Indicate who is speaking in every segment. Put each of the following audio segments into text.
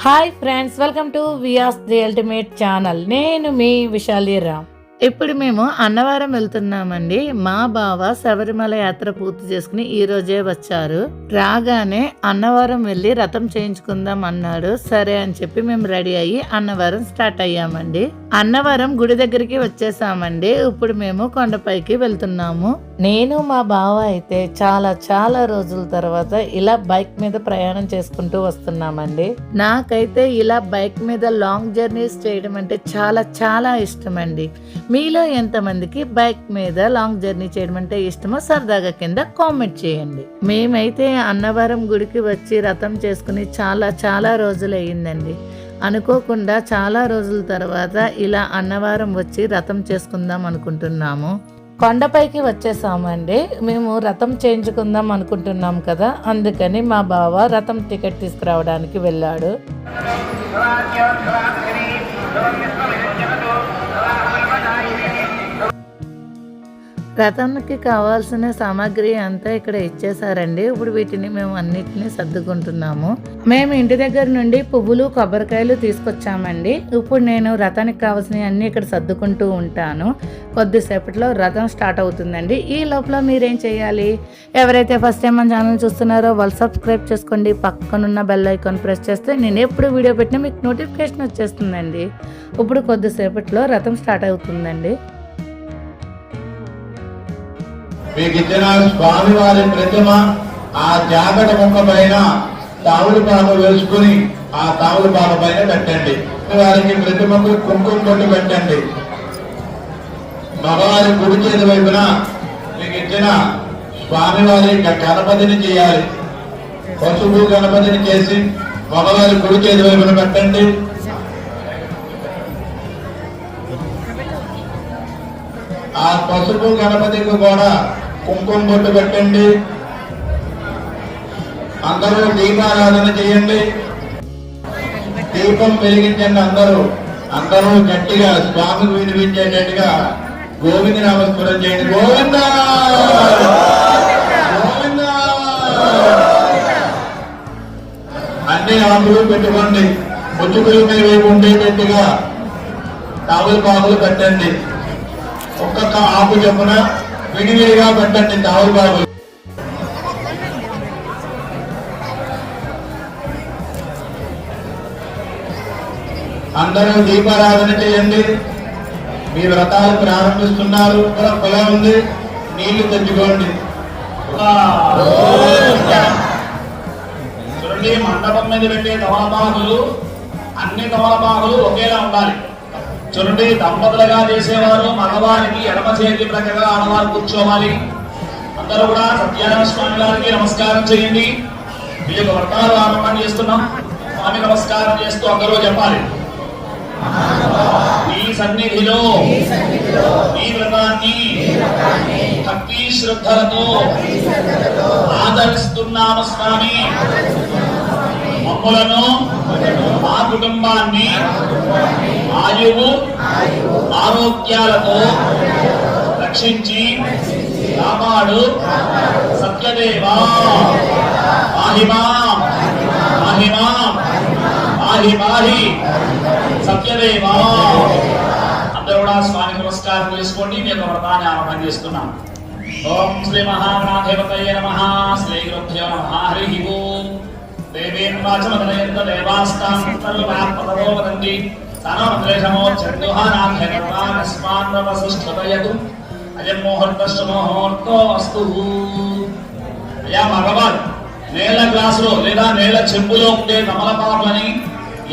Speaker 1: Hi friends, welcome to వియాస్ the ultimate channel. నేను మీ విశాలీరామ్. ఇప్పుడు మేము అన్నవరం వెళ్తున్నామండి. మా బావ శబరిమల యాత్ర పూర్తి చేసుకుని ఈ రోజే వచ్చారు. రాగానే అన్నవరం వెళ్ళి రథం చేయించుకుందాం అన్నాడు. సరే అని చెప్పి మేము రెడీ అయ్యి అన్నవరం స్టార్ట్ అయ్యామండి. అన్నవరం గుడి దగ్గరికి వచ్చేసామండి. ఇప్పుడు మేము కొండపైకి వెళ్తున్నాము. నేను మా బావ అయితే చాలా రోజుల తర్వాత ఇలా బైక్ మీద ప్రయాణం చేసుకుంటూ వస్తున్నామండి. నాకైతే ఇలా బైక్ మీద లాంగ్ జర్నీస్ చేయడం అంటే చాలా ఇష్టం అండి. మీలో ఎంతమందికి బైక్ మీద లాంగ్ జర్నీ చేయడం అంటే ఇష్టమో సరదాగా కింద కామెంట్ చేయండి. మేమైతే అన్నవరం గుడికి వచ్చి రథం చేసుకుని చాలా రోజులు అయ్యిందండి. అనుకోకుండా చాలా రోజుల తర్వాత ఇలా అన్నవరం వచ్చి రథం చేసుకుందాం అనుకుంటున్నాము. కొండపైకి వచ్చేసామండి. మేము రథం చేయించుకుందాం అనుకుంటున్నాం కదా, అందుకని మా బావ రథం టికెట్ తీసుకురావడానికి వెళ్ళాడు. రథంకి కావాల్సిన సామాగ్రి అంతా ఇక్కడ ఇచ్చేసారండి. ఇప్పుడు వీటిని మేము అన్నిటిని సర్దుకుంటున్నాము. మేము ఇంటి దగ్గర నుండి పువ్వులు కొబ్బరికాయలు తీసుకొచ్చామండి. ఇప్పుడు నేను రథానికి కావాల్సినవి అన్ని ఇక్కడ సర్దుకుంటూ ఉంటాను. కొద్దిసేపట్లో రథం స్టార్ట్ అవుతుందండి. ఈ లోపల మీరేం చేయాలి, ఎవరైతే ఫస్ట్ టైం మన ఛానల్ చూస్తున్నారో వాళ్ళు సబ్స్క్రైబ్ చేసుకోండి. పక్కనున్న బెల్ ఐకాన్ ప్రెస్ చేస్తే నేను ఎప్పుడు వీడియో పెట్టినా మీకు నోటిఫికేషన్ వచ్చేస్తుందండి. ఇప్పుడు కొద్దిసేపట్లో రథం స్టార్ట్ అవుతుందండి.
Speaker 2: మీకు ఇచ్చిన స్వామి వారి ప్రతిమ ఆ జాగట ముక్క పైన తావులు పాక వేసుకుని ఆ తావులు పాక పైన పెట్టండి. వారికి ప్రతిమకు కుంకుమ కొట్టు పెట్టండి. మగవారి కుడి చేతి వైపున మీకు ఇచ్చిన స్వామి వారి గణపతిని చేయాలి. పసుపు గణపతిని చేసి మగవారి కుడి చేతి వైపున పెట్టండి. ఆ పసుపు గణపతికి కూడా కుంకుమ బొట్టు పెట్టండి. అందరూ దీపారాధన చేయండి. దీపం వెలిగించండి. అందరూ గట్టిగా స్వామికి వినిపించేటట్టుగా గోవింద నామస్మరణ చేయండి. గోవింద గోవింద. అన్ని ఆకులు పెట్టుకోండి. ముచ్చుకులు మీ వైపు ఉండేటట్టుగా తావులు పాకులు పెట్టండి. ఒక్కొక్క ఆకు చెప్పున విడివిడిగా పెట్టండి తావులు బాబు. అందరూ దీపారాధన చేయండి. మీ వ్రతాలు ప్రారంభిస్తున్నారు. పొలం ఉంది, నీళ్లు తెచ్చుకోండి. చూడండి, మండపం మీద పెట్టే తమలపాకులు అన్ని తమలపాకులు ఒకేలా ఉండాలి. చూడండి, దంపతులుగా చేసేవారు మగవారికి ఎడమ చేతి ప్రక్కగా ఆడవారు కూర్చోవాలి. అందరూ కూడా సత్యనారాయణ స్వామి గారికి నమస్కారం చేయండి. మీ యొక్క వ్రతాలు ఆరంభం చేస్తున్నాం. స్వామి నమస్కారం చేస్తూ అందరూ చెప్పాలి. ఈ సన్నిధిలో ఈ వ్రతాన్ని భక్తి శ్రద్ధలతో ఆదరిస్తున్నాము స్వామి. మమ్ములను మా కుటుంబాన్ని ఆయువు ఆరోగ్యాలతో రక్షించి కాపాడు సత్యదేవా. మాహిమా మాహిమా మాహి మాహి సత్యదేవా. అందరూ కూడా స్వామి నమస్కారం చేసుకోండి. మీ యొక్క వ్రతాన్ని ఆరంభం చేస్తున్నాం. ఓం శ్రీ మహాగణాధిపతయే నమః. శ్రీ గురుభ్యో నమః. హరి ఓం. దేవేం వాచమదనయంత దేవాస్తాం సర్వమాత్మతో వదంతి సనోద్రేషమో చందుహానాభ్యగర్వాకస్మాన్నవసుష్ఠతయతు అయం ముహూర్తశ్చ ముహూర్తో అస్తు. అయ్యా మగవారు నేల గ్లాసులో లేదా నేల చెంబులో ఉండే తమలపాకులని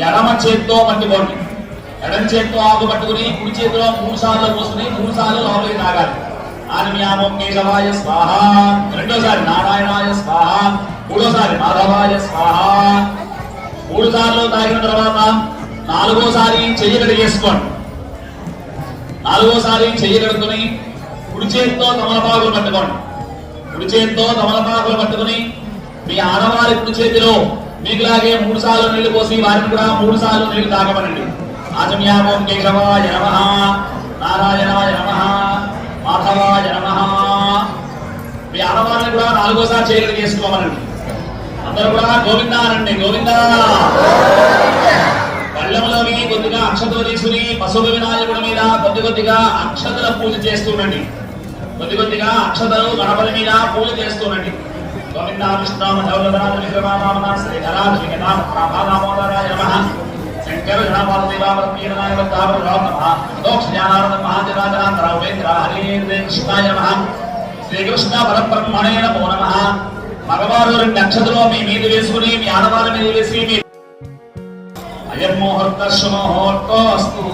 Speaker 2: ఎడమ చేత్తో పట్టుకోండి. ఎడమ చేత్తో ఆకు పట్టుకుని కుడి చేతిలో 3 సార్లు పోసుకుని 3 సార్లు లోపలికి తాగాలి. ఆర్మ్యామో కేశవాయ స్వాహ, రెండోసారి నారాయణాయ స్వాహ, మూడోసారి మాధవాయ స్వాహ. 3 సార్లు తాగిన తర్వాత 4వసారి చెయ్యి కడిగేసుకోండి. 4వసారి చెయ్యి కడుక్కుని కుడి చేతితో తమలపాకులు పట్టుకోండి. కుడి చేతితో తమలపాకులు పట్టుకుని మీ ఆడవారి కుడి చేతిలో మీకులాగే 3 సార్లు నీళ్లు పోసి వారిని కూడా 3 సార్లు నీళ్లు తాగమనండి. ఆచమ్యామో కేశవాయ నమః, నారాయణాయ నమః, మాధవాయ నమః. మీ ఆడవారిని కూడా 4వసారి చేయగలిగి చేసుకోమనండి. అందరూ కూడా గోవిందా అనండి. గోవిందా కొద్దిగా అక్షతలు తీసుకుని పశువు వినాయకుడి మీద కొద్దిగా అక్షతల పూజ చేస్తుండండి. కొద్దిగా అక్షతలు గణపతి మీద పూజ చేస్తుండండి. గోవింద విష్ణు మధౌరధనాథ విక్రమానామన శ్రీధరా శ్రీకథామోదరాయ నమః. శంకర గణపాదేవావర్తీనాయ వద్దావరావ నమః. దోక్షజ్ఞానానంద మహాజరాజనాంతరావేంద్ర హరే కృష్ణాయ నమః. శ్రీకృష్ణ పరబ్రహ్మణే నమో నమః. మగవారు 2 అక్షతలు మీ మీద వేసుకుని మీ ఆడవారి మీద వేసి మీ అయం ముహూర్త శుభముహూర్తోస్తు.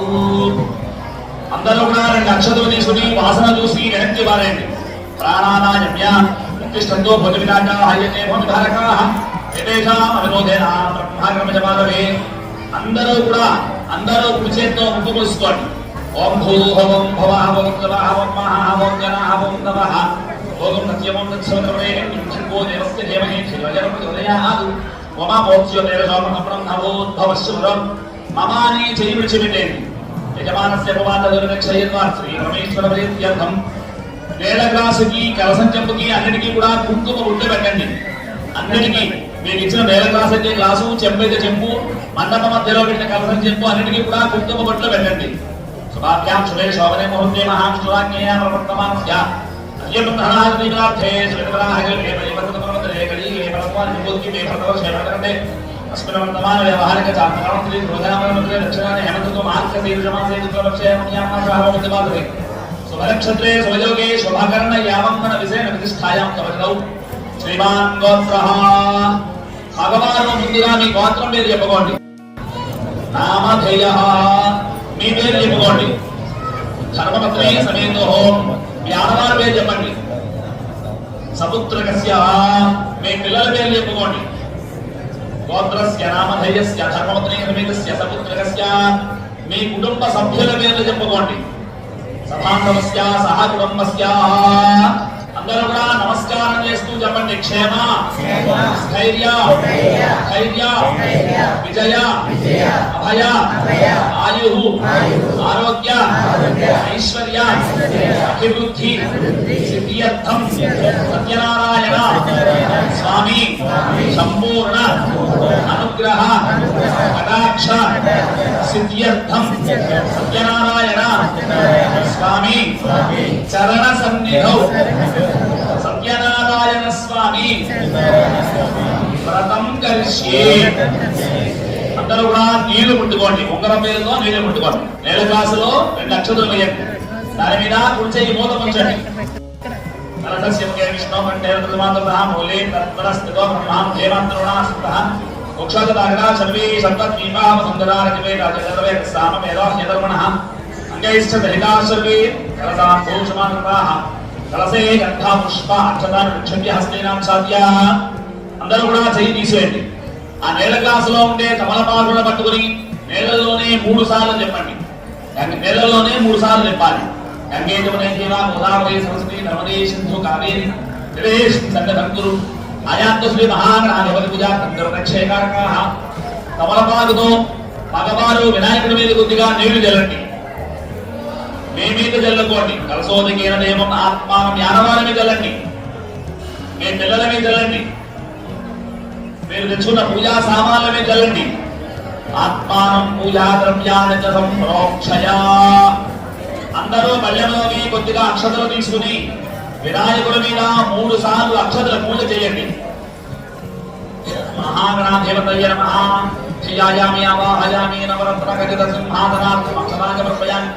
Speaker 2: అందరూ కూడా 2 అక్షతలు తీసుకుని వాసన చూసి వెనక్కి వారేయండి. ప్రాణానాయమ్య ఉత్తిష్టంతో భోజవిరాజ హయతే భోజధారకాః ఏతేషాం అవిరోధేన బ్రహ్మాగ్రమజమాలవే. అందరూ కుడి చేత్తో ముక్కు మూసుకోండి. ఓం భూహవం భవః ఓం నమః ఓం మహః ఓం జనః ఓం నమః ఓం సత్యమోం తత్సవితుర్వరే నిత్యో దేవస్య ధీమహి ధియోజనం ప్రచోదయాత్. మమ మోక్షోదేవోద్భవశ్వరం మమాని చేయి విడిచిపెట్టేది. యజమానస్య భవాదరురక్షయద్వార్ శ్రీ పరమేశ్వర ప్రీత్యర్థం. వేళ గ్లాసుకి కలసం చెంపుకి అన్నిటికీ కూడా కుంకుమ బొట్టు పెట్టండి. అన్నిటికీ మీకు ఇచ్చిన వేళ గ్లాస్ అయితే గ్లాసు, చెంపు అయితే చెంపు, మండప మధ్యలో పెట్టిన కలసం చెంపు అన్నిటికీ కూడా కుంకుమ బొట్లు పెట్టండి. శుభాభ్యాం శుభే శోభనే ముహూర్తే మహాంశురాజ్ఞేయ ప్రవర్తమానస్య అయ్యప్పనాథే శ్రీరాహే పరివర్తనమంత్రే కలిగే పరమాత్మ విభూతి మే ప్రతవర్షేమకంటే అస్మిన్ వర్తమాన వ్యవహారిక చాత్రమంత్రి ధ్రువధామమంత్రి దక్షిణాని హేమంతతో మార్గశీర్షమాసే దుర్లభక్షేమన్యామాశాహోదివాదరే శుభనక్షత్రే శుభయోగే శుభకరణ యావంతన విశేష ప్రతిష్ఠాయాం కవచౌ శ్రీమాన్ గోత్రః. భగవాను ముందుగా మీ గోత్రం పేరు చెప్పుకోండి. నామధేయః మీ పేరు చెప్పుకోండి. ధర్మపత్రే సమేతో మీ ఆడవారి పేరు చెప్పండి. సపుత్రకస్య మీ పిల్లల పేరు చెప్పుకోండి. గోత్రస్య నామధేయస్య ధర్మపత్రే సమేతస్య సపుత్రకస్య మీ కుటుంబ సభ్యుల పేర్లు చెప్పుకోండి. సమాంతమస్య సహ కుటుంబస్య. అందరూ కూడా నమస్కారం చేస్తూ చెప్పండి. క్షేమ, స్థైర్య, ధైర్య, విజయ, అభయ, ఆయు, ఆరోగ్య, ఐశ్వర్య, అభివృద్ధి సిద్ధ్యర్థం సత్యనారాయణ స్వామి సంపూర్ణ అనుగ్రహ కటాక్ష సిద్ధ్యర్థం సత్యనారాయణ స్వామి చరణ సన్నిధౌ సత్యనారాయణ స్వామి వ్రతం కరిష్యే. అందరూ కూడా నీళ్లు ముట్టుకోండి. ఉంగరం పేరుతో నీళ్లు ముట్టుకోండి. నేల గ్లాసులో 2 అక్షతలు వేయండి. దాని మీద కుడి చెయ్యి మూత ఉంచండి. నరసస్య ముఖే విష్ణు కంఠే ప్రతిమాతః మూలే తత్పరస్థితో బ్రహ్మాం దేవాంతరుణాస్తః మోక్షదాగరా సర్వే సప్తద్వీపాః సుందరారజవే రాజదర్వే సామమేదాహ్యధర్మణః అంగైశ్చ దహితా సర్వే కలసాం భూషమానతాః కలసే గంధ పుష్ప అక్షతాన్ని వృక్షభ్య హస్తేనాం సాధ్య. అందరూ కూడా చెయ్యి తీసేయండి. ఆ నేల గ్లాసులో ఉండే తమలపాకులను పట్టుకుని నేలలోనే 3 సార్లు చెప్పండి. నేలలోనే 3 సార్లు చెప్పాలి. గంగే జమునే జీవా గోదావరి సరస్వతి నర్మదే సింధు కావేరి సంగతంకురు ఆయాత్త శ్రీ మహాగణాధిపతి పూజా కందరక్షేకారకాః. తమలపాకుతో మగవారు వినాయకుడి మీద కొద్దిగా నీళ్లు జల్లండి. మీ మీద జల్లుకోండి. కలసోదికేన దేవం ఆత్మానం యానవారి మీద జల్లండి. మీ పిల్లల మీద జల్లండి. మీరు తెచ్చుకున్న పూజా సామాన్ల మీద జల్లండి. ఆత్మానం పూజా ద్రవ్యాన్ని సంప్రోక్షయా. అందరూ పళ్ళెంలోకి కొద్దిగా అక్షతలు తీసుకుని వినాయకుడి మీద 3 సార్లు అక్షతల పూజ చేయండి. మహాగణాధిపతయ నమః. ధ్యాయామి ఆవాహయామి నవరత్న ఖచ్చిత సింహాసనార్థం అక్షరాజ ప్రపయామి.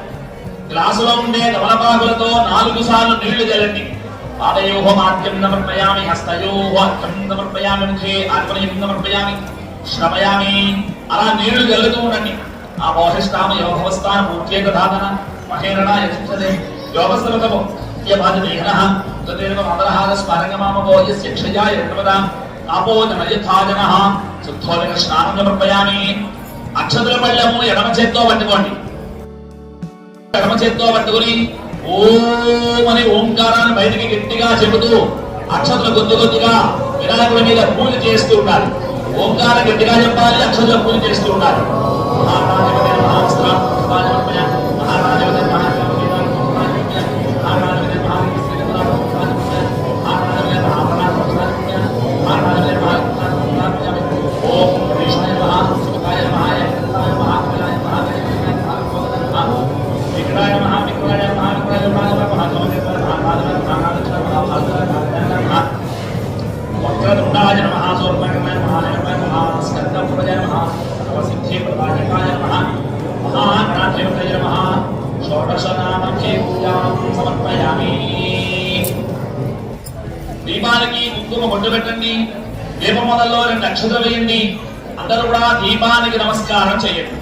Speaker 2: గ్లాసులో ఉండే తమలపాకులతో 4 సార్లు నీళ్లు జల్లండి. పాదయోః మాధ్యం సమర్పయామి, హస్తయోః అర్ఘ్యం సమర్పయామి, ముఖే ఆత్మనీయం సమర్పయామి, శ్రమయామి. అలా నీళ్లు జల్లుతూ ఉండండి. ఆ మోహిష్టామ యోగవస్థాన పూర్త్యేక ధాతన మహేరణ యక్షదే యోగస్థలతమో యబాధదేహనః తదేవ మందరహార స్మరంగమామో యస్య క్షయాయ రత్నవదా ఆపో జనయథాజనః శుద్ధోదక స్నానం సమర్పయామి. అక్షతుల పళ్ళెము ఎడమ చేత్తో పట్టుకోండి. ఎడమ చేత్తో పట్టుకుని ఓం అనే ఓంకారాన్ని బయటికి గట్టిగా చెబుతూ అక్షతులు కొద్దిగా వినాయకుడి మీద పూజ చేస్తూ ఉండాలి. ఓంకారం గట్టిగా చెప్పాలి. అక్షతుల పూజ చేస్తూ ఉండాలి. ఓం सर्वसर्वजय नमः सर्वसिद्धिप्रदायकाय नमः महागणाधिपतये नमः షోడశనామకే పూజాం సమర్పయామి. దీపానికి కుంకుమ బొట్టు పెట్టండి. దీపం మొదల్లో 2 అక్షతలు వేయండి. అందరూ కూడా దీపానికి నమస్కారం చేయండి.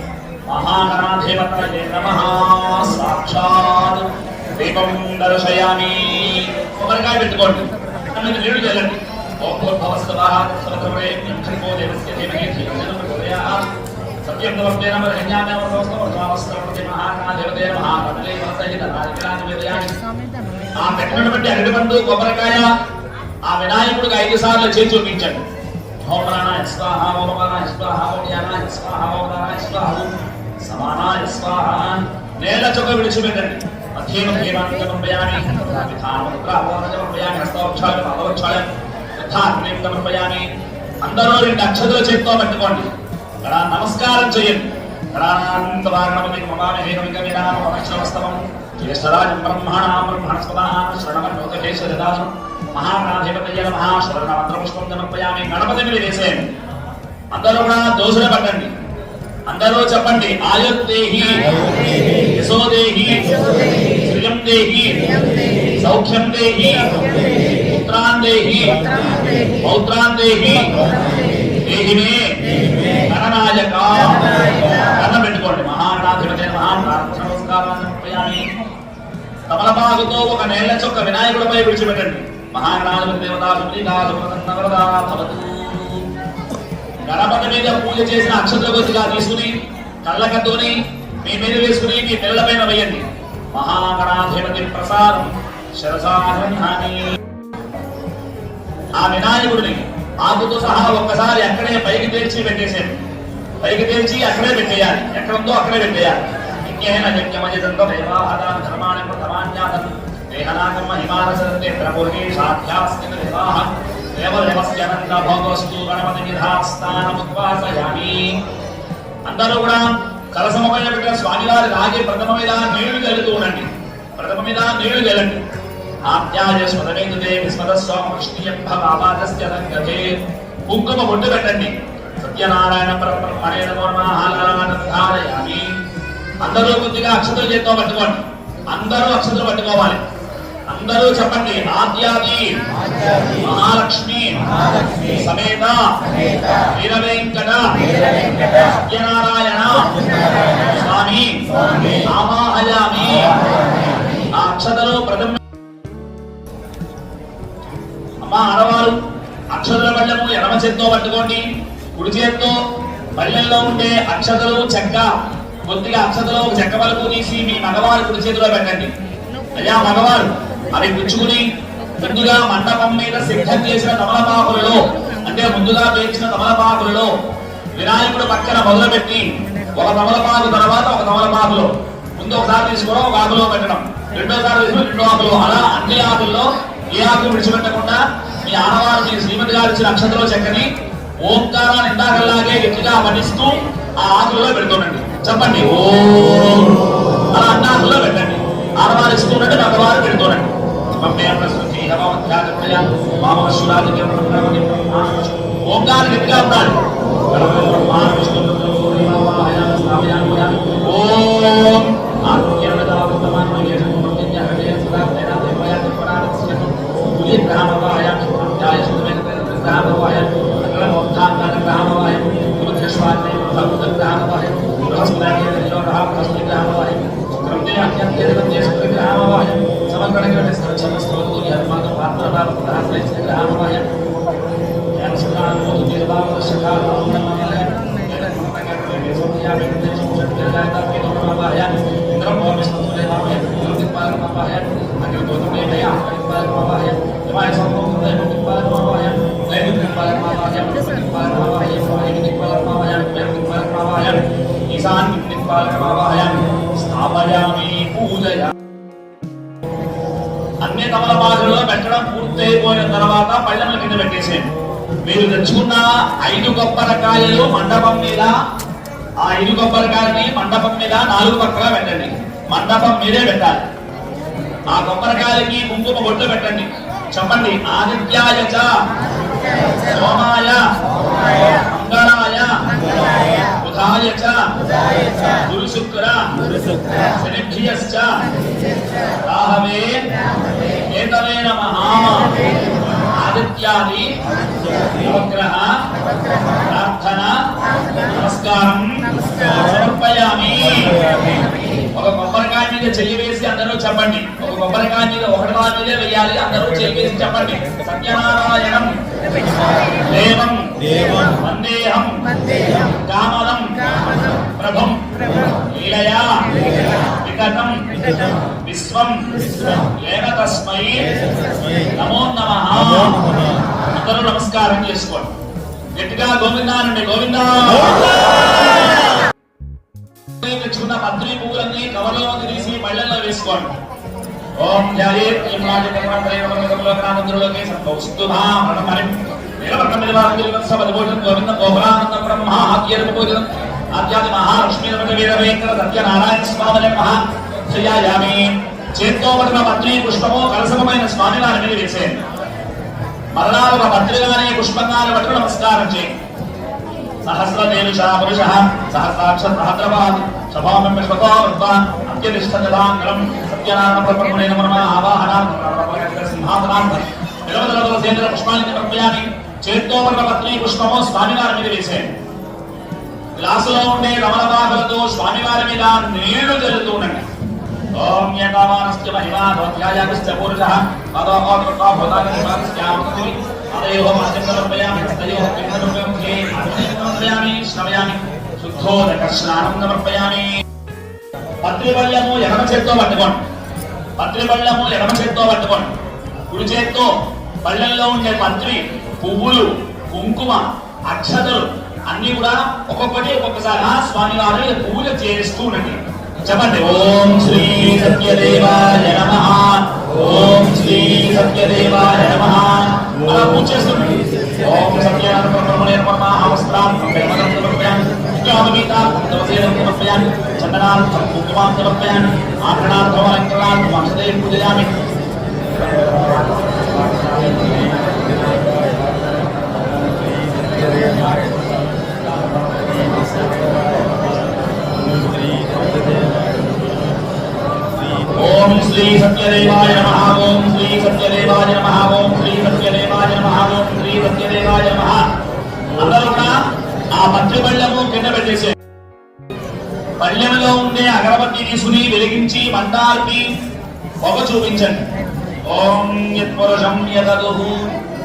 Speaker 2: మహాగణాధిపతయే నమః. సాక్షాత్ దీపం దర్శయామి. కొబ్బరికాయ పెట్టుకోండి. అన్నది నీళ్లు చల్లండి. ఓం భూర్భువస్సువః తత్సవితుర్వరేణ్యం భర్గో దేవస్య ధీమహి ధియో యో నః ప్రచోదయాత్. సత్యం తవస్తేన వరజ్ఞానం వరదోస్తమస్తమస్తే మహాగణాధిపతయే నమః. కదలే వరసహిత రాజకీయాన్ని వేదయామి. ఆ పెట్టిన బట్టి అరటిపండు కొబ్బరికాయ ఆ వినాయకుడికి 5 సార్లు చేసి చూపించండి. ఓం ప్రాణాయ స్వాహ, ఓం అపానాయ స్వాహ, ఓం యానాయ స్వాహ, ఓం ఉదానాయ స్వాహ, సమానాయ స్వాహ. నేల చొక్క విడిచిపెట్టండి. మధ్య మధ్యమాన్ని పంపయామి. సమర్పయామి. అందరూ 2 అక్షతలు చేతితో పట్టుకోండి. ఇక్కడ నమస్కారం చేయండి. జ్యేష్ఠరాజం బ్రహ్మణాం బ్రహ్మణస్పదాం శరణమన్యోతేశ్వరదాసం మహాగణాధిపతయే నమః. శరణమంత్రపుష్పం సమర్పయామి. గణపతి మీద వేసేయండి. అందరూ కూడా దోషులు పట్టండి. అందరూ చెప్పండి. ఆయుర్దేహి యశోదేహి శ్రియం దేహి సౌఖ్యం దేహి పుత్రాన్ దేహి పౌత్రాన్ దేహి దేహి మే గణనాయక. గణ పెట్టుకోండి. మహాగణాధిపతయే నమః. నమస్కారాన్ని సమర్పయామి. తమలపాకుతో ఒక నేల చొక్క వినాయకుడిపై విడిచిపెట్టండి. మహాగణాధిపతి దేవతా సుప్రీకాసుప్రసన్నవరదా భవతు. గణపతి మీద పూజ చేసిన అక్షతల కొద్దిగా తీసుకుని కళ్ళకతోని మీ మీద వేసుకుని మీ పిల్లల పైన వేయండి. మహాగణాధిపతి ప్రసాదం శిరసాగ్రహాని. ఆ వినాయకుడిని ఆకుతో సహా ఒక్కసారి అక్కడే పైకి తెరిచి పెట్టేసేయండి. పైకి తెరిచి అక్కడే పెట్టేయాలి. ఎక్కడ ఉందో అక్కడే పెట్టేయాలి. ఇంకేనా యజ్ఞమజిదంతో దేవాహదాన ధర్మాణి ప్రథమాన్యాదం దేహనాగమ హిమాలసంతే ప్రభుహి సాధ్యాస్తిన వివాహ దేవదేవస్యనంద భోగోస్తు గణపతి నిధాస్థానముద్వాసయామి. అందరూ కూడా కలసమపైన పెట్టిన స్వామివారి రాగి ప్రథమ మీద నీళ్లు చల్లుతూ ఉండండి. ప్రథమ మీద నీళ్లు చల్లండి. ఆప్యాయ స్మదమేందుదే విస్మదస్వామృష్ణీయం భవాపాదస్య రంగతే. కుంకుమ బొట్టు పెట్టండి. సత్యనారాయణ పరబ్రహ్మణే నమో నమః. అందరూ కొద్దిగా అక్షతలు చేత్తో పట్టుకోండి. అందరూ అక్షతలు పట్టుకోవాలి. అందరూ చెప్పండి. ఆద్యాది మహాలక్ష్మి సమేత వీరవేంకట సత్యనారాయణ స్వామి ఆవాహయామి. ఆ అక్షతలు ప్రథమ. అమ్మ ఆడవారు అక్షతల పళ్ళము ఎడమ చేత్తో పట్టుకోండి. కుడి చేత్తో పళ్ళెల్లో ఉండే అక్షతలు చెక్క కొద్దిగా అక్షతలు చెక్క పలుపు తీసి మీ మగవారు కుడి చేతిలో పెట్టండి. అయ్యా మగవారు అవి పుచ్చుకుని ముందుగా మండపం మీద సిద్ధం చేసిన తమలపాకులలో అంటే ముందుగా పేర్చిన తమలపాకులలో వినాయకుడు పక్కన మొదలుపెట్టి ఒక తమలపాకు తర్వాత ఒక తమలపాకులో ముందు ఒకసారి తీసుకోవడం, ఒక ఆకులో పెట్టడం, రెండోసారి తీసుకుని 2 ఆకులు, అలా అన్ని ఆకుల్లో ఏ ఆకులు విడిచిపెట్టకుండా మీ ఆడవారు మీ శ్రీమతి గారు ఇచ్చిన అక్షతలో చెక్కని ఓంకారాన్ని ఇందాకలాగే గట్టిగా పఠిస్తూ ఆ ఆకులలో పెడుతుండండి. చెప్పండి ఓం. అలా అన్ని ఆకుల్లో పెట్టండి. ఆడవారు ఇస్తుండండి, మగవారు పెడుతుండండి. ఓంకారం గట్టిగా ఉండాలి. అన్ని తమలపాకులలో పెట్టడం పూర్తయిపోయిన తర్వాత పళ్ళెం కింద పెట్టేసేయండి. మీరు తెచ్చుకున్న 5 కొబ్బరికాయలు మండపం మీద, ఆ 5 కొబ్బరికాయలని మండపం మీద 4 పక్కలా పెట్టండి. మండపం మీదే పెట్టాలి. ఆ కొబ్బరికాయలకి కుంకుమ బొట్లు పెట్టండి. చెప్పండి ఆదిత్యాయ చ సోమాయ మంగళాయ బుధాయ చ గురు శుక్ర శనిభ్యశ్చ రాహవే కేతవే నమః ఆదిత్యాది నవగ్రహ ప్రార్థన నమస్కారం సమర్పయామి. ఒక కొబ్బరికాయ మీద చెయ్యి వేసి అందరూ చెప్పండి. ఒక కొబ్బరికాయ మీద ఒకటి వారి మీదే వేయాలి. అందరూ చెయ్యి వేసి చెప్పండి. సత్యనారాయణం దేవం వందేహం కామదం ప్రభం లీలయా విగతం విశ్వం ఏన తస్మై నమో నమః. అందరూ నమస్కారం చేసుకోండి. గట్టిగా గోవిందా నుండి గోవిందా. తెచ్చుకున్న పత్రి పువ్వులన్నీ కవర్లో తీసి పళ్ళల్లో వేసుకోండి. ఓం ధ్యాయేత్ లోకానందరులకే సంభవస్తుభామణమరిం వీరవర్ణమివారంజలివత్సవదిభూషణ్ గోవింద గోపురానంద బ్రహ్మ ఆద్యర్భూజనం ఆద్యాది మహాలక్ష్మీ వీరవేంకట సత్యనారాయణ స్వామి నమః శ్రీయాయామి. చేత్తో పడిన పత్రి పుష్పము కలసమైన స్వామి వారి మీద వేసేయండి. మరలా ఒక పత్రిగానే పుష్పంగానే పట్టుకు నమస్కారం చేయండి. సహస్రదేవిషా పురుషః సహస్రాక్షర సహస్రపాద్ సభామం విశ్వతావృత్వాన్ అత్యతిష్ఠతాంగళం సత్యనారాయణ బ్రహ్మణే నమః ఆవాహనార్థం సింహాసనార్థం నిలవదలవల సేంద్ర పుష్పాన్ని సమర్పయామి. చేత్తో పడిన పత్రి పుష్పము స్వామివారి మీద వేసేయండి. గ్లాసులో ఉండే రమణపాకులతో స్వామివారి మీద నీళ్లు జల్లుతూ ఉండండి. ఓం యకామానస్య మహిమా ధ్యాయామిశ్చ పురుషః పదోపదృత్వా భూతానిస్యామృతి అదయో మాస్యం సమర్పయామి. హస్తయోః కిందరుపయోగే సమర్పయామి. శ్రవయామి శుద్ధోదక స్నానం సమర్పయామి. పత్రిపళ్ళము ఎడమ చేత్తో పట్టుకోండి. పత్రిపళ్ళము ఎడమ చేత్తో పట్టుకోండి. కుడి చేత్తో పళ్ళల్లో ఉండే పత్రి పువ్వులు కుంకుమ అక్షతలు అన్ని కూడా ఒక్కొక్కటి ఒక్కొక్కసారి స్వామి వారి పూజ చేస్తూ ఉండండి. చెప్పండి. ఓం శ్రీ సత్యదేవాయ నమః ఓం శ్రీ సత్యదేవాయ నమః అలా పూజ చేస్తుంది. ఓం సత్యనారాయణ బ్రహ్మణే నమః వస్త్రార్థం సమర్పయామి. సమర్పయామి చందనార్థం కుంకుమాం సమర్పయామి. ఆభరణార్థం అలంకరణార్థం అక్షతైః పూజయామి. ఓం శ్రీ సత్యదేవాయ నమః ఓం శ్రీ సత్యదేవాయ నమః ఓం శ్రీ సత్యదేవాయ నమః ఓం శ్రీ సత్యదేవాయ నమః. అందరూ కూడా ఆ పత్రి పళ్ళెము కింద పెట్టేసే పళ్ళెంలో ఉండే అగరబత్తి తీసుకుని వెలిగించి మంటార్పి పొగ చూపించండి. ఓం యత్పురుషం యతదుః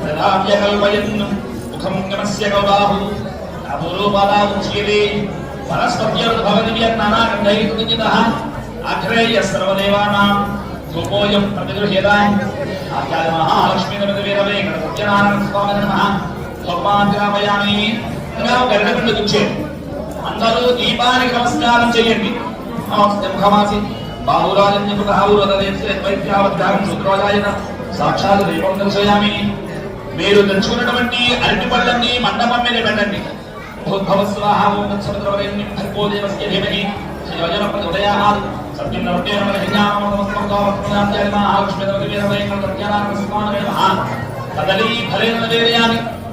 Speaker 2: తథాప్య కల్పయన్ ముఖం గమస్య గౌబాహు అపురూపదాముచ్యతే వనస్పత్యర్భవతి వ్యన్నానాగంధైర్విజితః అగ్రేయ సర్వదేవానాం ధూపోయం ప్రతిగృహ్యతాం. ఆచార్య మహాలక్ష్మీ వీరవే సత్యనారాయణ స్వామి నమః ధూపాంతిరామయామి. గరిటె దుచ్చే అందరూ దీపానికి నమస్కారం చేయండి. ముఖమాసి సాక్షాత్ దీపం దర్శయామి. మీరు తెచ్చుకున్నటువంటి అరటి పళ్ళన్ని మండపం మీద పెట్టండి.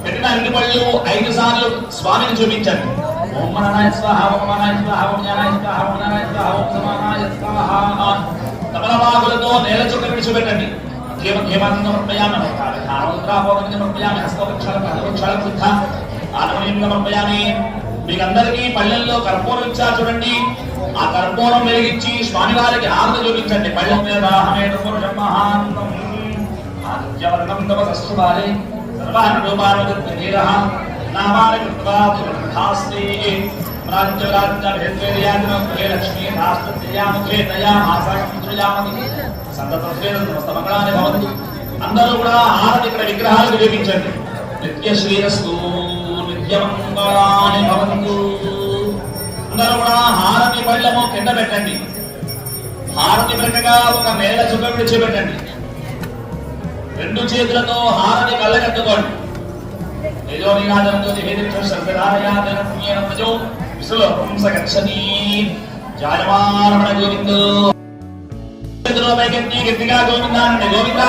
Speaker 2: పెట్టిన అరటి పళ్ళు 5 సార్లు స్వామిని చూపించండి. ఓం మననాయ స్వాహ ఓం మననాయ స్వాహ ఓం జ్ఞానాయ స్వాహ ఓం జ్ఞానాయ స్వాహ ఓం సమానాయ స్వాహ. తమలపాకులతో నేల చుక్క విడిచిపెట్టండి. కేవలం సమర్పయామి. సమర్పయామి హస్తవక్షాల సిద్ధ ఆత్మనీయం సమర్పయామి. మీకందరికీ పళ్ళెల్లో కర్పూరం ఇచ్చారు చూడండి. ఆ కర్పూరం వెలిగించి స్వామివారికి హారతి చూపించండి. పళ్ళెం మీద ఆదిత్యవర్ణం తపస్సువారే సర్వాన్ రూపానుగీరః నామాని కృత్వా ధాస్తే రాజ్యరాజ్యభేద్వేర్యాదినోగ్రే లక్ష్మీ ధాస్తత్యాముఖే దయా ఆసాక్షిద్రుయామతి సంతతత్వేన సమస్త మంగళాని భవంతు. అందరూ కూడా హారతి ఇక్కడ విగ్రహాలకు చూపించండి. నిత్య శ్రీరస్తు నిత్యమంగళాని భవంతు. అందరూ కూడా హారతి పళ్ళము కింద పెట్టండి. హారతి పెట్టగా ఒక నేల చుక్క విడిచిపెట్టండి. 2 చేతులతో హారతి కళ్ళకట్టుకోండి. గట్టిగా గోవిందానండి గోవిందా.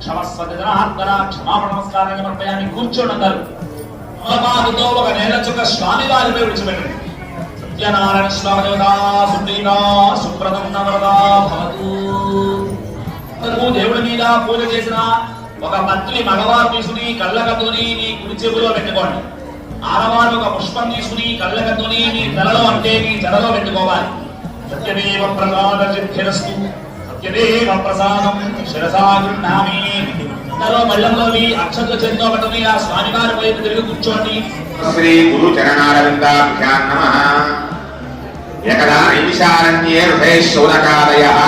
Speaker 2: క్షమస్వజనాత్మన క్షమాపణ నమస్కారం సమర్పయామి. కూర్చోండి అందరు. తమలపాకుతో ఒక నేల చుక్క స్వామి వారిపై విడిచిపెట్టండి. సత్యనారాయణ స్వామి దేవతా సుప్రీతా సుప్రదం నవరదా భవతు. దేవుడి మీద పూజ చేసిన ఒక పత్రి మగవారు తీసుకుని కళ్ళకతోని మీ కుడి చెవులో పెట్టుకోండి. ఆడవారు ఒక పుష్పం తీసుకుని కళ్ళకతోని మీ తలలో అంటే మీ జడలో పెట్టుకోవాలి. సత్యదేవ ప్రసాద సిద్ధిరస్తు సత్యదేవ ప్రసాదం శిరసా గృహ్ణామి. తలలో మళ్ళంలో అక్షత చేతితో పట్టుకుని ఆ స్వామివారి వైపు తిరిగి కూర్చోండి.
Speaker 3: శ్రీ గురు చరణారవిందాభ్యాం నమః. యకదా నైమిషారణ్యే హృదయ శౌనకాదయః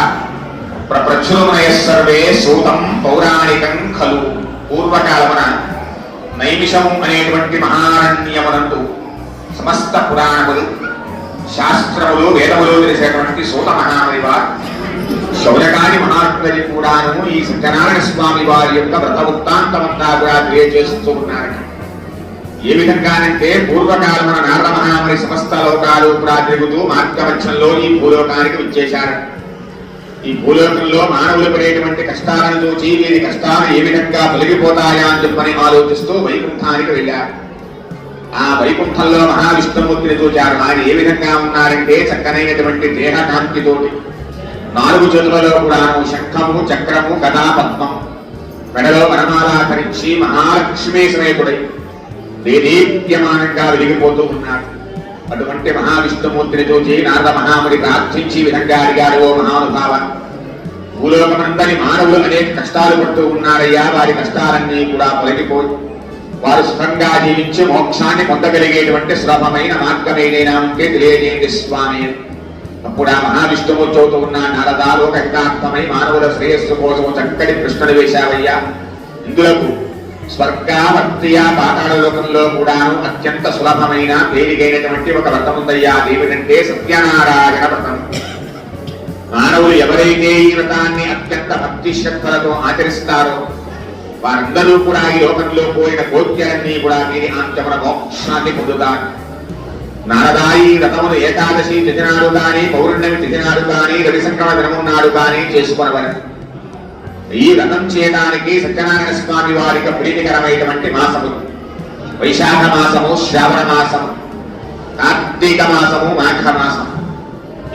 Speaker 3: ప్రచురమయ సర్వే సూతం పౌరాణికం ఖలు. పూర్వకాలమున నైమిషము అనేటువంటి మహారణ్యమునందు సమస్త పురాణములు శాస్త్రములు వేదములు తెలిసేటువంటి సూత మహాముని వారు శౌనకాది మహాత్ముని కూడాను ఈ సత్యనారాయణ స్వామి వారి యొక్క వ్రత వృత్తాంతమంతా కూడా తెలియజేస్తూ ఉన్నారు. ఏ విధంగానంటే పూర్వకాలమున నారద మహాముని సమస్త లోకాలు కూడా తిరుగుతూ మార్గమధ్యంలో ఈ భూలోకానికి విచ్చేశారు. ఈ భూలోకంలో మానవులు పడేటువంటి కష్టాలను చూచి వీరి కష్టాలు ఏ విధంగా తొలగిపోతాయా అని చెప్పని ఆలోచిస్తూ వైకుంఠానికి వెళ్ళారు. ఆ వైకుంఠంలో మహావిష్ణుమూర్తిని చూచారు. ఆయన ఏ విధంగా ఉన్నారంటే చక్కనైనటువంటి దేహ కాంతితోటి 4 చేతులలో కూడాను శంఖము చక్రము గదా పద్మం మెడలో వనమాలా ధరించి మహాలక్ష్మీ సమేతుడై దేదీప్యమానంగా వెలిగిపోతూ ఉన్నాడు. అటువంటి మహావిష్ణుమూర్తిని చూచి నారద మహాముని ప్రార్థించి విధంగా అడిగారు, ఓ మహానుభావ, భూలోకమంతని మానవులు అనేక కష్టాలు పడుతూ ఉన్నారయ్యా. వారి కష్టాలన్నీ కూడా తొలగిపోయి వారు సుఖంగా జీవించి మోక్షాన్ని పొందగలిగేటువంటి సులభమైన మార్గం ఏదైనా ఉంటే తెలియజేయండి స్వామి. అప్పుడు ఆ మహావిష్ణుమూర్తి చదువుతూ ఉన్న నారద, లోకహితార్థమై మానవుల శ్రేయస్సు కోసం చక్కటి కృష్ణుడు వేశావయ్యా. ఇందులకు స్వర్గావర్తియ పాతాళ లోకంలో కూడాను అత్యంత సులభమైన తేలికైనటువంటి ఒక వ్రతం ఉందయ్యా. అదేమిటంటే సత్యనారాయణ వ్రతం. మానవులు ఎవరైతే ఈ వ్రతాన్ని అత్యంత భక్తి శ్రద్ధలతో ఆచరిస్తారో వారందరూ కూడా ఈ లోకంలో పోయిన కోర్కెలన్నీ కూడా వీరి అంత్యమున మోక్షాన్ని పొందుతారు. నారదాయి వ్రతమును ఏకాదశి తిథి నాడు కానీ పౌర్ణమి తిథి నాడు కానీ రవి సంక్రమణ దినము నాడు కానీ చేసుకొనవలెను. ఈ వ్రతం చేయడానికి సత్యనారాయణ స్వామి వారికి ప్రీతికరమైనటువంటి మాసము వైశాఖ మాసము, శ్రావణ మాసము, కార్తీక మాసము, మాఘ మాసము.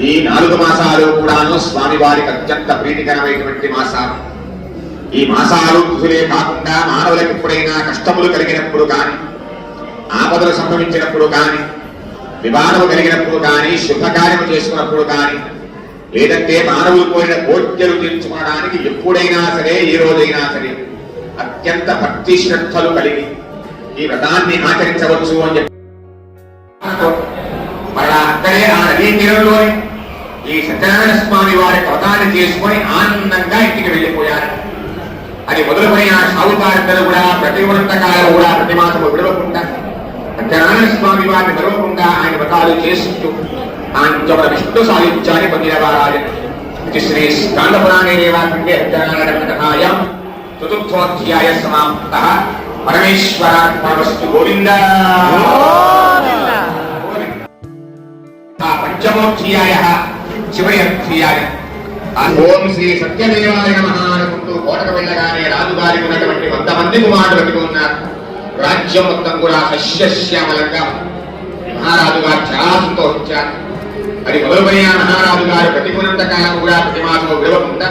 Speaker 3: ఈ 4 మాసాలు కూడాను స్వామి వారికి అత్యంత ప్రీతికరమైనటువంటి మాసాలు. ఈ మాసాలు తిథులే కాకుండా మానవులకు ఎప్పుడైనా కష్టములు కలిగినప్పుడు కానీ, ఆపదలు సంభవించినప్పుడు కానీ, వివాదము కలిగినప్పుడు కానీ, శుభకార్యము చేసుకున్నప్పుడు కానీ, లేదంటే మానవులు పోయిన కోర్కెలు తీర్చుకోవడానికి ఎప్పుడైనా సరే, ఏ రోజైనా సరే అత్యంత భక్తి శ్రద్ధలు కలిగి ఈ వ్రతాన్ని ఆచరించవచ్చు అని చెప్పి అక్కడే ఆ నదీ తీరంలోని ఈ సత్యనారాయణ స్వామి వారి వ్రతాన్ని చేసుకొని ఆనందంగా ఇంటికి వెళ్ళిపోయారు. అది మొదలుపైన సాగుకారులు కూడా ప్రతి వ్రతకాలు కూడా ప్రతి మాసము విడవకుండా సత్యనారాయణ స్వామి వారిని గర్వకుండా ఆయన వ్రతాలు చేస్తూ ఆంచవర విష్ణు సాయుధ్యాన్ని పొందిన వారాయన. ఇది శ్రీ స్కాంద పురాణే వాక్యంటే సత్యనారాయణ కథాయాం చతుర్థోధ్యాయ సమాప్తః. పరమేశ్వరార్పణమస్తు. గోవింద. పంచమోధ్యాయ చివరి అధ్యాయ. ఓం శ్రీ సత్యదేవాయ నమః అనుకుంటూ కోటకు వెళ్ళగానే రాజుగారికి ఉన్నటువంటి 100 మంది కుమారులు బతికి ఉన్నారు. రాజ్యం మొత్తం కూడా సస్యశ్యామలంగా మహారాజు గారు చాలా సంతోషించారు. అది మొదలుపోయిన మహారాజు గారు బ్రతికున్నంత కాలం కూడా ప్రతి మాసం విడవకుండా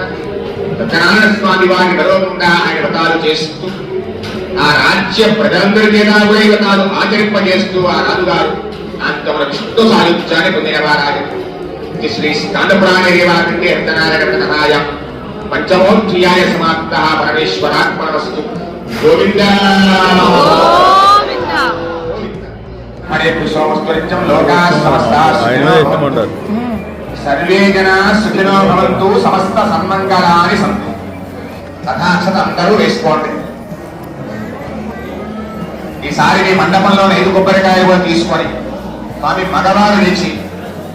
Speaker 3: సత్యనారాయణ స్వామి వారిని గర్వకుండా ఆయన వ్రతాలు చేస్తూ ఆ రాజ్య ప్రజలందరి చేత కూడా ఈ వ్రతాలు ఆచరింపజేస్తూ ఆ రాజుగారు అంతమున విష్ణు సాయుధ్యాన్ని పొందిన వారాలు. ఇది శ్రీ స్కాంద పురాణే వాక్యంటే సత్యనారాయణ కథాయాం పంచమోధ్యాయ సమాప్తః. పరమేశ్వరార్పణమస్తు. గోవింద. హరే కృష్ణోస్తరిత్యం లోకాః సమస్తాః సుఖినో భవంతు. సర్వే జనాః సుఖినో భవంతు. సమస్త సన్మంగళాని సంతు. తథాక్షత అందరూ వేసుకోండి. ఈసారి మీ మండపంలో 5 కొబ్బరికాయలు కూడా తీసుకొని స్వామి మగవారు లేచి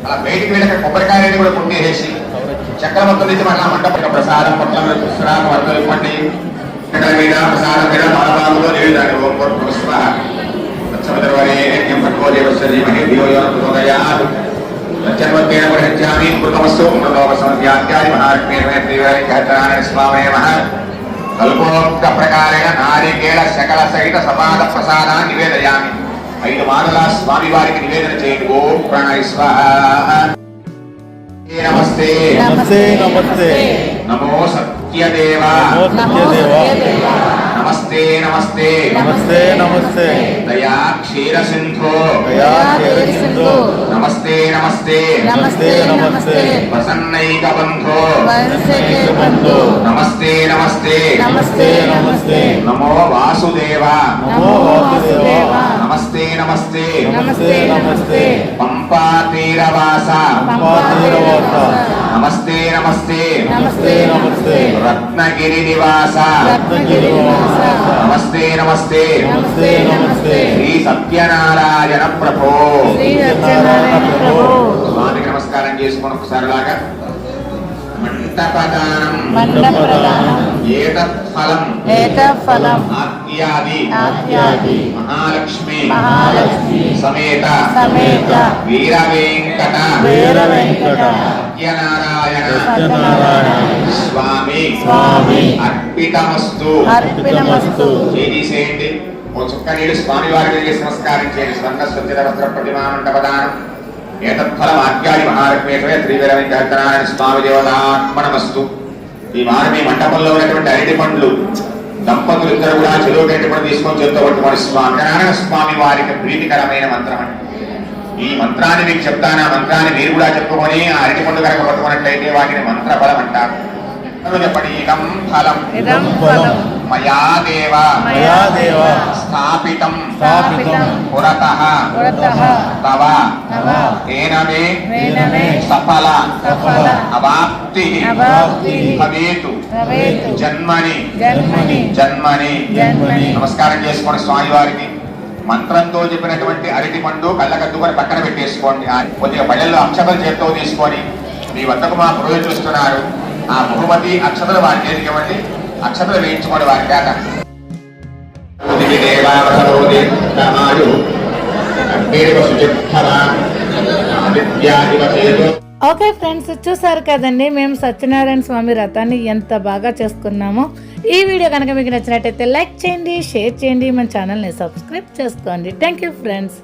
Speaker 3: అలా బయటికి వెళ్ళక కొబ్బరికాయలని కూడా కొట్టేసి చక్ర మొత్తం నుంచి మళ్ళా మండపం ప్రసాదం పట్ల పుష్కరాలు వర్గలు ఇవ్వండి. మీద ప్రసాదం మీద బాలబాబులో నివేదాన్ని ఓం పుష్ప సత్సమదర్వరేణ్యం భగవో దేవస్య ధీమహి ధియో యో నః ప్రచోదయాత్. జన్మత్యేన పరిహత్యామి కృతమస్తు. మృతోపసంధ్యాత్యాది మహాలక్ష్మీర్మే శ్రీవేంకటనారాయణ స్వామినే నమః. కల్పోక్త ప్రకారేణ నారికేళ శకల సహిత సమాద ప్రసాదాన్ని నివేదయామి. 5 మాటల స్వామి వారికి నివేదన చేయండి. ఓం ప్రణయ స్వాహ. నమస్తే
Speaker 4: నమస్తే నమస్తే
Speaker 3: నమో సత్యదేవ నమస్తే నమస్తే
Speaker 4: నమస్తే నమస్తే
Speaker 3: దయా క్షీర సింధో నమస్తే నమస్తే
Speaker 4: నమస్తే నమస్తే
Speaker 3: ప్రసన్నైక బంధో
Speaker 4: బంధు
Speaker 3: నమస్తే నమస్తే
Speaker 4: నమస్తే నమస్తే
Speaker 3: నమో వాసుదేవ
Speaker 4: నమో వాసుదేవ
Speaker 3: నమస్తే నమస్తే
Speaker 4: నమస్తే నమస్తే
Speaker 3: పంపా తీరవాస
Speaker 4: పంపాతీరవాస
Speaker 3: నమస్తే నమస్తే
Speaker 4: నమస్తే నమస్తే
Speaker 3: రత్నగిరి నివాస
Speaker 4: రత్నగిరివాస
Speaker 3: నమస్తే నమస్తే
Speaker 4: నమస్తే నమస్తే
Speaker 3: శ్రీ సత్యనారాయణ ప్రభో.
Speaker 4: సత్యనారాయణ ప్రభు
Speaker 3: స్వామికి నమస్కారం చేసుకుని ఒకసారి లాగా మంటపదానం
Speaker 4: మండపదానం
Speaker 3: ఏతత్ఫలం
Speaker 4: ఏకఫలం
Speaker 3: ఆద్యాది
Speaker 4: ఆద్యాది
Speaker 3: మహాలక్ష్మి
Speaker 4: మహాలక్ష్మి
Speaker 3: సమేత
Speaker 4: సమేత
Speaker 3: వీరవేంకట
Speaker 4: వీరవెంకట
Speaker 3: సత్యనారాయణ
Speaker 4: సత్యనారాయణ
Speaker 3: స్వామి
Speaker 4: స్వామి
Speaker 3: అర్పితమస్తు.
Speaker 4: అర్పితమస్తు
Speaker 3: చేసేయండి. ఓ చుక్క నీళ్ళు స్వామి వారికి చేసి నమస్కారం చేయండి. స్వర్ణ స్వచ్ఛత వస్త్ర ప్రతిమా మండపదానం ఏతత్ఫలం ఆద్యాది మహాలక్ష్మేశ్వర శ్రీవీరవేంకటనారాయణ స్వామి దేవతాత్మనమస్తు. ఈ వారు మీ మండపంలో ఉన్నటువంటి అరటి పండ్లు దంపతులు ఇద్దరు కూడా చెరువు అరటి పండు తీసుకొని చేతితో పట్టుకోండి. స్వామి నారాయణ స్వామి వారికి ప్రీతికరమైన మంత్రం అండి. ఈ మంత్రాన్ని మీకు చెప్తాను. ఆ మంత్రాన్ని మీరు కూడా చెప్పుకొని ఆ అరటి పండు కనుక పట్టుకున్నట్లయితే వాటిని మంత్రఫలం అంటారు. చెప్పండి. ఇదం ఫలం
Speaker 4: ఇదం ఫలం
Speaker 3: మయా దేవ
Speaker 4: మయా దేవ
Speaker 3: స్థాపితం
Speaker 4: స్థాపితం
Speaker 3: పురతః
Speaker 4: పురతః
Speaker 3: తవ
Speaker 4: తవ
Speaker 3: తేన మే
Speaker 4: తేన మే
Speaker 3: సఫల
Speaker 4: సఫల
Speaker 3: అవాప్తి
Speaker 4: అవాప్తి
Speaker 3: భవేతు
Speaker 4: భవేతు
Speaker 3: జన్మని
Speaker 4: జన్మని
Speaker 3: జన్మని.
Speaker 4: జన్మని.
Speaker 3: నమస్కారం చేసుకోండి స్వామి వారికి. మంత్రంతో చెప్పినటువంటి అరటి పండు కళ్ళకద్దుకొని పక్కన పెట్టేసుకోండి. కొద్దిగా పళ్ళల్లో అక్షతలు చేత్తో తీసుకొని మీ వద్దకు మా పురోహితులు చూస్తున్నారు. ఆ బహుమతి అక్షతలు వారి చేతికి ఇవ్వండి. అక్షతలు వేయించుకోండి వారి చేత.
Speaker 1: ఓకే ఫ్రెండ్స్, చూసారు కదండి మేము సత్యనారాయణ స్వామి వ్రతాన్ని ఎంత బాగా చేసుకున్నామో. ఈ వీడియో కనుక మీకు నచ్చినట్టయితే లైక్ చేయండి, షేర్ చేయండి, మన ఛానల్ని సబ్స్క్రైబ్ చేసుకోండి. Thank you friends.